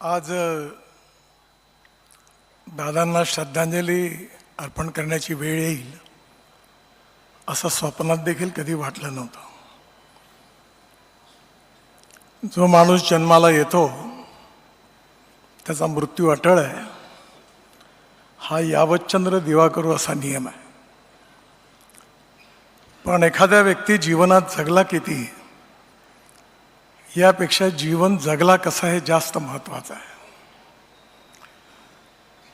आज दादांना श्रद्धांजली अर्पण करण्याची वेळ येईल असं स्वप्नात देखील कधी वाटलं नव्हतं. जो माणूस जन्माला येतो त्याचा मृत्यू अटळ आहे, हा यावच्चंद्र दिवा करू असा नियम आहे. पण एखाद्या व्यक्ती जीवनात जगला किती यापेक्षा जीवन जगला कसा हे जास्त महत्त्वाचं आहे.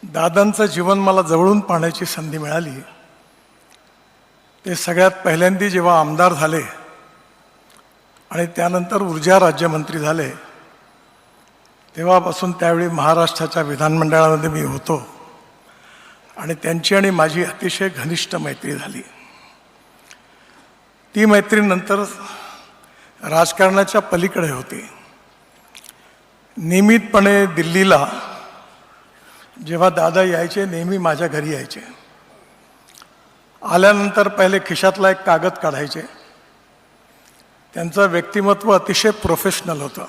दादांचं जीवन मला जवळून पाहण्याची संधी मिळाली. ते सगळ्यात पहिल्यांदा जेव्हा आमदार झाले आणि त्यानंतर ऊर्जा राज्यमंत्री झाले तेव्हापासून त्यावेळी महाराष्ट्राच्या विधानमंडळामध्ये मी होतो आणि त्यांची आणि माझी अतिशय घनिष्ठ मैत्री झाली. ती मैत्री नंतर राजकारणाच्या पलीकडे होती. नियमितपणे दिल्लीला जेव्हा दादा यायचे नेहमी माझ्या घरी यायचे. आल्यानंतर पहिले खिशातला एक कागद काढायचे. त्यांचं व्यक्तिमत्व अतिशय प्रोफेशनल होतं.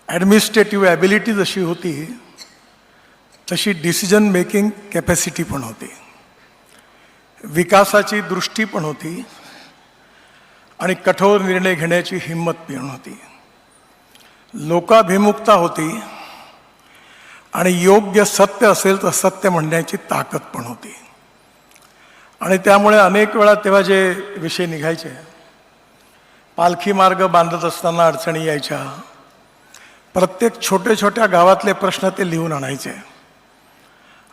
ॲडमिनिस्ट्रेटिव्ह ॲबिलिटी जशी होती तशी डिसिजन मेकिंग कॅपॅसिटी पण होती, विकासाची दृष्टी पण होती आणि कठोर निर्णय घेण्याची हिंमत पण होती. लोकाभिमुखता होती आणि योग्य सत्य असेल तर सत्य म्हणण्याची ताकद पण होती. आणि त्यामुळे अनेक वेळा तेव्हा जे विषय निघायचे, पालखी मार्ग बांधत असताना अडचणी यायच्या, प्रत्येक छोट्या छोट्या गावातले प्रश्न ते लिहून आणायचे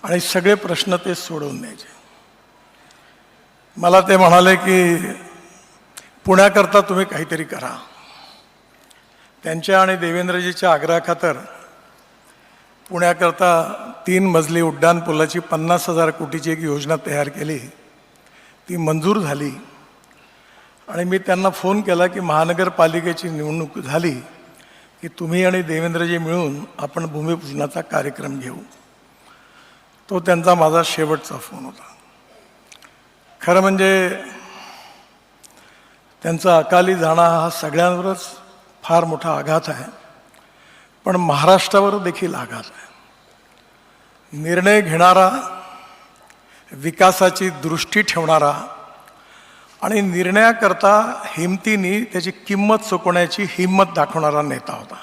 आणि सगळे प्रश्न ते सोडवून द्यायचे. मला ते म्हणाले की पुण्याकरता तुम्ही काहीतरी करा. त्यांच्या आणि देवेंद्रजीच्या आग्रहाखातर पुण्याकरता 3 मजली उड्डाणपुलाची 50,000 कोटीची एक योजना तयार केली. ती मंजूर झाली आणि मी त्यांना फोन केला की महानगरपालिकेची निवडणूक झाली की तुम्ही आणि देवेंद्रजी मिळून आपण भूमिपूजनाचा कार्यक्रम घेऊ. तो त्यांचा माझा शेवटचा फोन होता. खरं म्हणजे त्यांचा अकाली जाणं हा सगळ्यांवरच फार मोठा आघात आहे, पण महाराष्ट्रावर देखील आघात आहे. निर्णय घेणारा, विकासाची दृष्टी ठेवणारा आणि निर्णयाकरता हिमतीने त्याची किंमत चुकवण्याची हिंमत दाखवणारा नेता होता.